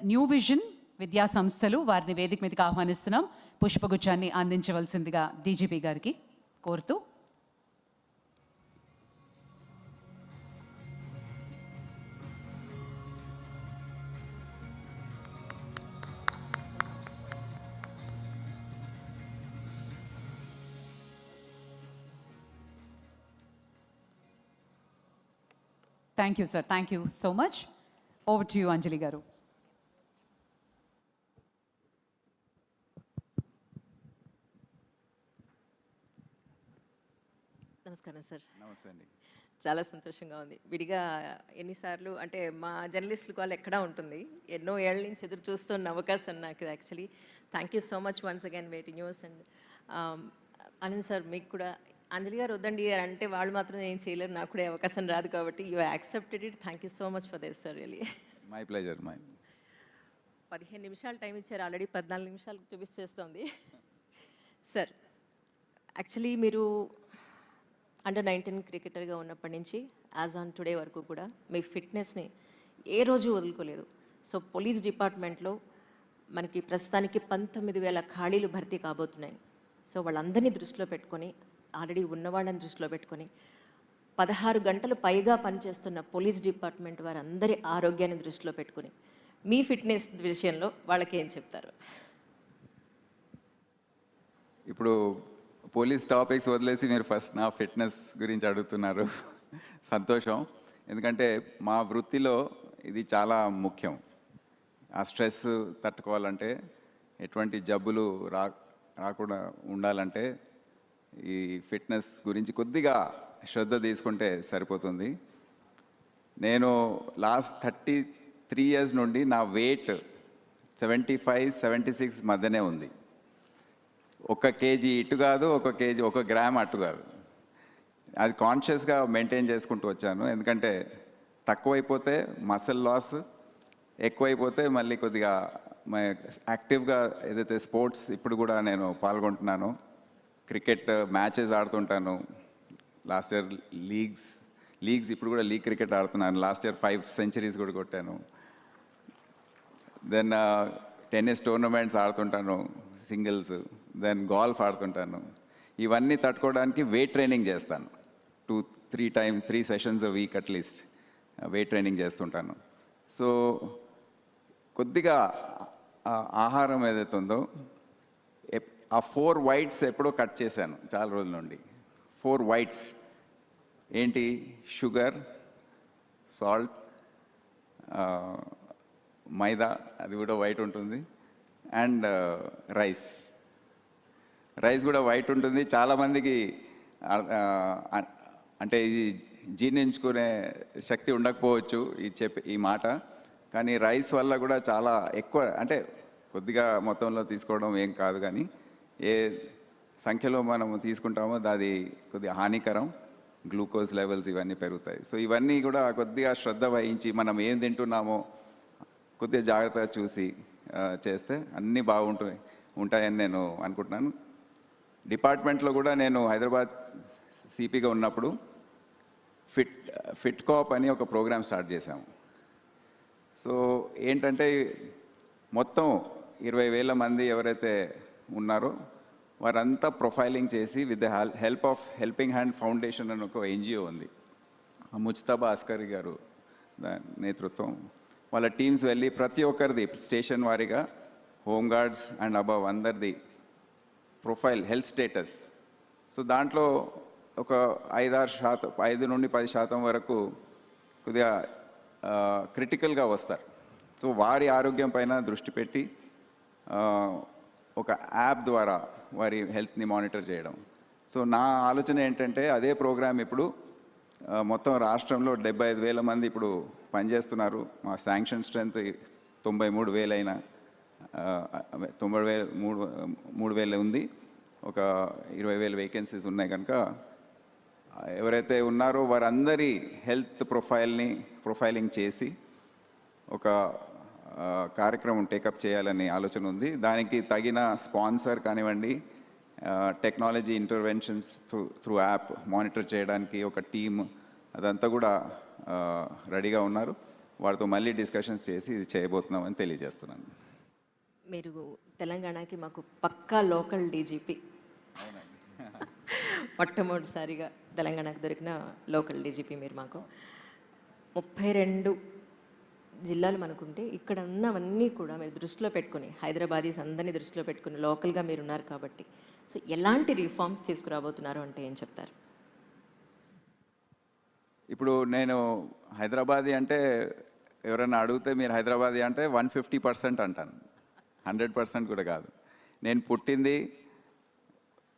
New vision విద్యా సంస్థలు వారిని వేదిక మీదకి ఆహ్వానిస్తున్నాం. పుష్పగుచ్చాన్ని అందించవలసిందిగా డీజీపీ గారికి కోరుతూ. Thank you, sir. Thank you so much. Over to you, Anjali Garu. నమస్కారం సార్. నమస్తే అండి. చాలా సంతోషంగా ఉంది. విడిగా ఎన్నిసార్లు అంటే మా జర్నలిస్టుల కాల్ ఎక్కడా ఉంటుంది. ఎన్నో ఏళ్ళ నుంచి ఎదురు చూస్తున్న అవకాశం నాకు actually. Thank you so much once again waiting news. And Anant sir, మీకు కూడా అంజలి గారు వద్దండి అంటే వాళ్ళు మాత్రం ఏం చేయలేరు, నాకు కూడా అవకాశం రాదు కాబట్టి you accepted it. Thank you so much for this sir, really. My pleasure. 15 నిమిషాలు టైం ఇచ్చారు, ఆల్రెడీ 14 నిమిషాలు చూపిస్తేస్తుంది. సార్, యాక్చువల్లీ మీరు అండర్-19 క్రికెటర్గా ఉన్నప్పటి నుంచి యాజ్ ఆన్ టుడే వరకు కూడా మీ ఫిట్నెస్ని ఏ రోజు వదులుకోలేదు. సో పోలీస్ డిపార్ట్మెంట్లో మనకి ప్రస్తుతానికి 19,000 ఖాళీలు భర్తీ కాబోతున్నాయి. సో వాళ్ళందరినీ దృష్టిలో పెట్టుకొని, ఆల్రెడీ ఉన్నవాళ్ళని దృష్టిలో పెట్టుకొని 16 గంటలు పైగా పనిచేస్తున్న పోలీస్ డిపార్ట్మెంట్ వారందరి ఆరోగ్యాన్ని దృష్టిలో పెట్టుకొని మీ ఫిట్నెస్ విషయంలో వాళ్ళకి ఏం చెప్తారు? ఇప్పుడు పోలీస్ టాపిక్స్ వదిలేసి మీరు ఫస్ట్ నా ఫిట్నెస్ గురించి అడుగుతున్నారు. సంతోషం. ఎందుకంటే మా వృత్తిలో ఇది చాలా ముఖ్యం. ఆ స్ట్రెస్ తట్టుకోవాలంటే, ఎటువంటి జబ్బులు రాకుండా ఉండాలంటే ఈ ఫిట్నెస్ గురించి కొద్దిగా శ్రద్ధ తీసుకుంటే సరిపోతుంది. నేను లాస్ట్ 33 years నుండి నా వెయిట్ 75-76 మధ్యనే ఉంది. 1 kg ఇటు కాదు, 1 గ్రామ్ అటు కాదు. అది కాన్షియస్గా మెయింటైన్ చేసుకుంటూ వచ్చాను. ఎందుకంటే తక్కువైపోతే మసిల్ లాస్, ఎక్కువైపోతే మళ్ళీ కొద్దిగా యాక్టివ్గా ఏదైతే స్పోర్ట్స్ ఇప్పుడు కూడా నేను పాల్గొంటున్నాను. క్రికెట్ మ్యాచెస్ ఆడుతుంటాను. లాస్ట్ ఇయర్ లీగ్స్ ఇప్పుడు కూడా లీగ్ క్రికెట్ ఆడుతున్నాను. లాస్ట్ ఇయర్ 5 centuries కూడా కొట్టాను. దెన్ టెన్నిస్ టోర్నమెంట్స్ ఆడుతుంటాను, సింగిల్స్. దెన్ గోల్ఫ్ ఆడుతుంటాను. ఇవన్నీ తట్టుకోవడానికి వెయిట్ ట్రైనింగ్ చేస్తాను. 3 sessions a week at least weight training చేస్తుంటాను. సో కొద్దిగా ఆహారం ఏదైతే ఉందో, ఆ 4 whites ఎప్పుడో కట్ చేశాను చాలా రోజుల నుండి. 4 whites ఏంటి? షుగర్, సాల్ట్, మైదా, అది కూడా వైట్ ఉంటుంది, అండ్ రైస్ కూడా వైట్ ఉంటుంది. చాలామందికి అంటే ఇది జీర్ణించుకునే శక్తి ఉండకపోవచ్చు ఈ మాట, కానీ రైస్ వల్ల కూడా చాలా ఎక్కువ, అంటే కొద్దిగా మొత్తంలో తీసుకోవడం ఏం కాదు, కానీ ఏ సంఖ్యలో మనము తీసుకుంటామో అది కొద్దిగా హానికరం. గ్లూకోజ్ లెవెల్స్ ఇవన్నీ పెరుగుతాయి. సో ఇవన్నీ కూడా కొద్దిగా శ్రద్ధ వహించి మనం ఏం తింటున్నామో కొద్దిగా జాగ్రత్తగా చూసి చేస్తే అన్నీ ఉంటాయని నేను అనుకుంటున్నాను. డిపార్ట్మెంట్లో కూడా నేను హైదరాబాద్ సిపిగా ఉన్నప్పుడు ఫిట్ కాప్ అని ఒక ప్రోగ్రామ్ స్టార్ట్ చేశాము. సో ఏంటంటే మొత్తం 20,000 మంది ఎవరైతే ఉన్నారో వారంతా ప్రొఫైలింగ్ చేసి with the help of helping hand foundation అని ఒక ఎన్జిఓ ఉంది, ముజ్తబా అస్కరీ గారు నేతృత్వం. వాళ్ళ టీమ్స్ వెళ్ళి ప్రతి ఒక్కరిది స్టేషన్ వారీగా హోంగార్డ్స్ అండ్ అబవ్ అందరిది ప్రొఫైల్, హెల్త్ స్టేటస్. సో దాంట్లో ఒక 5 నుండి 10% వరకు కొద్దిగా క్రిటికల్గా వస్తారు. సో వారి ఆరోగ్యం పైన దృష్టి పెట్టి ఒక యాప్ ద్వారా వారి హెల్త్ని మానిటర్ చేయడం. సో నా ఆలోచన ఏంటంటే అదే ప్రోగ్రామ్ ఇప్పుడు మొత్తం రాష్ట్రంలో 75,000 మంది ఇప్పుడు పనిచేస్తున్నారు. మా శాంక్షన్ స్ట్రెంత్ 93,000 అయినా 3,000 ఉంది. ఒక 20,000 వేకెన్సీస్ ఉన్నాయి కనుక ఎవరైతే ఉన్నారో వారందరి హెల్త్ ప్రొఫైలింగ్ చేసి ఒక కార్యక్రమం టేకప్ చేయాలని ఆలోచన ఉంది. దానికి తగిన స్పాన్సర్ కానివ్వండి, technology interventions through app monitor చేయడానికి ఒక టీమ్, అదంతా కూడా రెడీగా ఉన్నారు. వారితో మళ్ళీ డిస్కషన్స్ చేసి ఇది చేయబోతున్నామని తెలియజేస్తున్నాను. మీరు తెలంగాణకి మాకు పక్కా లోకల్ డీజీపీ. మొట్టమొదటిసారిగా తెలంగాణకు దొరికిన లోకల్ డీజీపీ మీరు మాకు. 32 జిల్లాలు మనకుంటే ఇక్కడ ఉన్నవన్నీ కూడా మీరు దృష్టిలో పెట్టుకుని, హైదరాబాదీస్ అందరినీ దృష్టిలో పెట్టుకుని లోకల్గా మీరు ఉన్నారు కాబట్టి, సో ఎలాంటి రిఫార్మ్స్ తీసుకురాబోతున్నారు అంటే ఏం చెప్తారు? ఇప్పుడు నేను హైదరాబాదీ అంటే ఎవరైనా అడిగితే మీరు హైదరాబాదీ అంటే 150% అంటాను, 100% కూడా కాదు. నేను పుట్టింది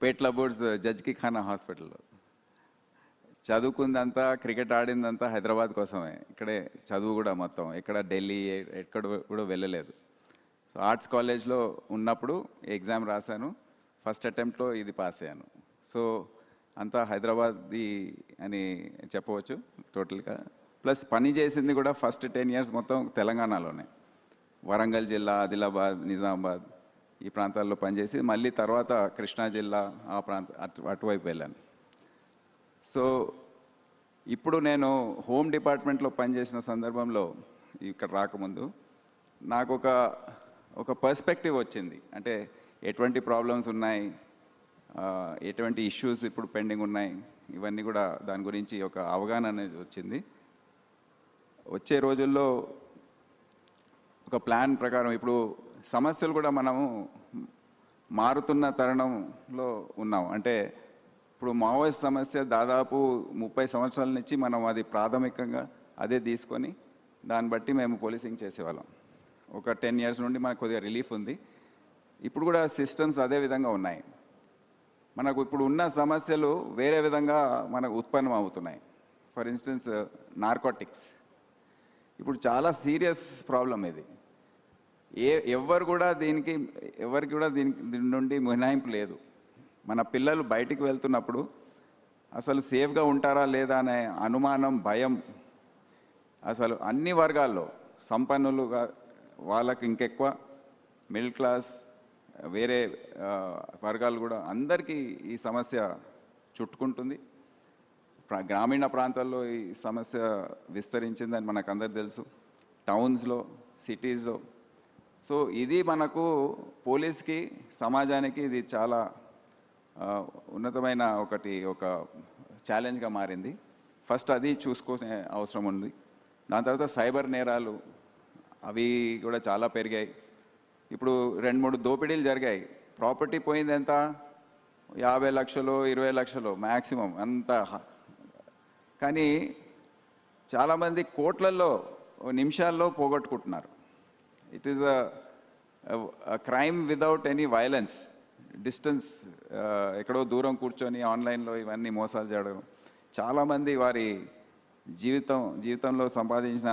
పేట్ల బోర్డ్స్ జడ్జ్కి ఖానా హాస్పిటల్లో, చదువుకుందంతా, క్రికెట్ ఆడిందంతా హైదరాబాద్ కోసమే. ఇక్కడే చదువు కూడా మొత్తం, ఎక్కడ ఢిల్లీ ఎక్కడ కూడా వెళ్ళలేదు. సో ఆర్ట్స్ కాలేజ్లో ఉన్నప్పుడు ఎగ్జామ్ రాశాను, ఫస్ట్ అటెంప్ట్లో ఇది పాస్ అయ్యాను. సో అంతా హైదరాబాదీ అని చెప్పవచ్చు టోటల్గా. ప్లస్ పని చేసింది కూడా ఫస్ట్ 10 years మొత్తం తెలంగాణలోనే, వరంగల్ జిల్లా, ఆదిలాబాద్, నిజామాబాద్ ఈ ప్రాంతాల్లో పనిచేసి మళ్ళీ తర్వాత కృష్ణా జిల్లా ఆ అటువైపు వెళ్ళాను. సో ఇప్పుడు నేను హోమ్ డిపార్ట్మెంట్లో పనిచేసిన సందర్భంలో ఇక్కడ రాకముందు నాకు ఒక పర్స్పెక్టివ్ వచ్చింది. అంటే ఎటువంటి ప్రాబ్లమ్స్ ఉన్నాయి, ఎటువంటి ఇష్యూస్ ఇప్పుడు పెండింగ్ ఉన్నాయి, ఇవన్నీ కూడా దాని గురించి ఒక అవగాహన అనేది వచ్చింది. వచ్చే రోజుల్లో ఒక ప్లాన్ ప్రకారం ఇప్పుడు సమస్యలు కూడా మనము మారుతున్న తరుణంలో ఉన్నాం. అంటే ఇప్పుడు మావోయిస్ట్ సమస్య దాదాపు 30 సంవత్సరాల నుంచి మనం అది ప్రాథమికంగా అదే తీసుకొని దాన్ని బట్టి మేము పోలీసింగ్ చేసేవాళ్ళం. ఒక 10 years నుండి మనకు కొద్దిగా రిలీఫ్ ఉంది. ఇప్పుడు కూడా సిస్టమ్స్ అదే విధంగా ఉన్నాయి. మనకు ఇప్పుడు ఉన్న సమస్యలు వేరే విధంగా మనకు ఉత్పన్నం అవుతున్నాయి. ఫర్ ఇన్స్టెన్స్ నార్కోటిక్స్ ఇప్పుడు చాలా సీరియస్ ప్రాబ్లం ఇది. ఎవరికి కూడా దీని నుండి మినహాయింపు లేదు. మన పిల్లలు బయటికి వెళ్తున్నప్పుడు అసలు సేఫ్గా ఉంటారా లేదా అనే అనుమానం, భయం అసలు అన్ని వర్గాల్లో, సంపన్నులుగా వాళ్ళకి ఇంకెక్కువ, మిడిల్ క్లాస్, వేరే వర్గాలు కూడా అందరికీ ఈ సమస్య చుట్టుకుంటుంది. గ్రామీణ ప్రాంతాల్లో ఈ సమస్య విస్తరించిందని మనకు అందరికి తెలుసు, టౌన్స్లో, సిటీస్లో. సో ఇది మనకు పోలీస్కి, సమాజానికి ఇది చాలా ఉన్నతమైన ఒక ఛాలెంజ్గా మారింది. ఫస్ట్ అది చూసుకునే అవసరం ఉంది. దాని తర్వాత సైబర్ నేరాలు అవి కూడా చాలా పెరిగాయి. ఇప్పుడు 2-3 దోపిడీలు జరిగాయి. ప్రాపర్టీ పోయింది ఎంత, 50 లక్షలు 20 లక్షలు మ్యాక్సిమం అంత. కానీ చాలామంది కోట్లలో నిమిషాల్లో పోగొట్టుకుంటున్నారు. It is a crime without any violence. Distance, ఎక్కడో దూరం కూర్చొని ఆన్లైన్లో ఇవన్నీ మోసాలు చేయడం, చాలామంది వారి జీవితంలో సంపాదించిన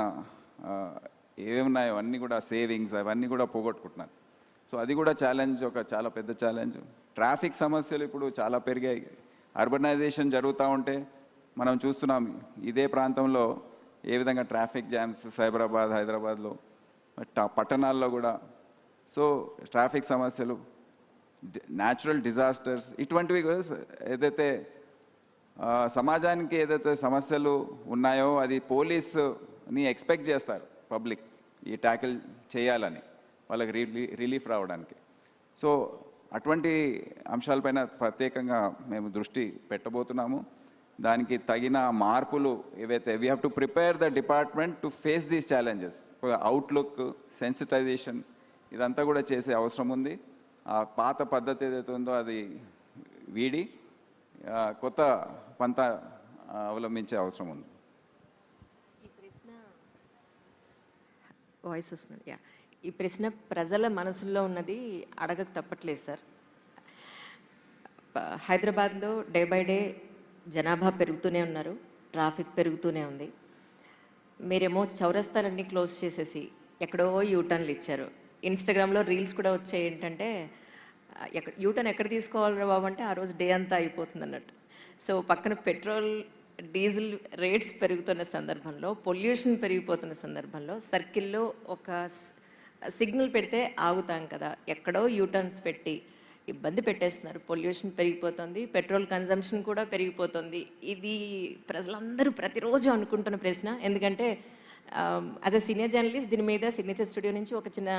ఏమున్నాయో అన్నీ కూడా సేవింగ్స్ అవన్నీ కూడా పోగొట్టుకుంటున్నారు. సో అది కూడా ఛాలెంజ్, ఒక చాలా పెద్ద ఛాలెంజ్. ట్రాఫిక్ సమస్యలు ఇప్పుడు చాలా పెరిగాయి. అర్బనైజేషన్ జరుగుతూ ఉంటే మనం చూస్తున్నాం ఇదే ప్రాంతంలో ఏ విధంగా ట్రాఫిక్ జామ్స్, సైబరాబాద్, హైదరాబాద్లో, పట్టణాల్లో కూడా. సో ట్రాఫిక్ సమస్యలు, న్యాచురల్ డిజాస్టర్స్, ఇటువంటివి ఏదైతే సమాజానికి ఏదైతే సమస్యలు ఉన్నాయో అది పోలీసుని ఎక్స్పెక్ట్ చేస్తారు పబ్లిక్, ఈ ట్యాకిల్ చేయాలని, వాళ్ళకి రిలీఫ్ రావడానికి. సో అటువంటి అంశాలపైన ప్రత్యేకంగా మేము దృష్టి పెట్టబోతున్నాము. దానికి తగిన మార్పులు ఏవైతే, we have to prepare the department to face these challenges. Outlook, sensitisation ఇదంతా కూడా చేసే అవసరం ఉంది. ఆ పాత పద్ధతి ఏదైతే ఉందో అది వీడి కొత్త పంత అవలంబించే అవసరం ఉంది. ఈ ప్రశ్న వాయిస్ వస్తుంది. ఈ ప్రశ్న ప్రజల మనసుల్లో ఉన్నది అడగక తప్పట్లేదు సార్. హైదరాబాద్లో డే బై డే జనాభా పెరుగుతూనే ఉన్నారు, ట్రాఫిక్ పెరుగుతూనే ఉంది. మీరేమో చౌరస్తాలన్నీ క్లోజ్ చేసేసి ఎక్కడో యూటర్న్లు ఇచ్చారు. ఇన్స్టాగ్రామ్లో రీల్స్ కూడా వచ్చాయి ఏంటంటే, యూటర్న్ ఎక్కడ తీసుకోవాలి బాబు అంటే ఆ రోజు డే అంతా అయిపోతుంది అన్నట్టు. సో పక్కన పెట్రోల్, డీజిల్ రేట్స్ పెరుగుతున్న సందర్భంలో, పొల్యూషన్ పెరిగిపోతున్న సందర్భంలో సర్కిల్లో ఒక సిగ్నల్ పెడితే ఆగుతాం కదా, ఎక్కడో యూటర్న్స్ పెట్టి ఇబ్బంది పెట్టేస్తున్నారు. పొల్యూషన్ పెరిగిపోతుంది, పెట్రోల్ కన్జంప్షన్ కూడా పెరిగిపోతుంది. ఇది ప్రజలందరూ ప్రతిరోజు అనుకుంటున్న ప్రశ్న. ఎందుకంటే యాజ్ అ సీనియర్ జర్నలిస్ట్ దీని మీద సిగ్నేచర్ స్టూడియో నుంచి ఒక చిన్న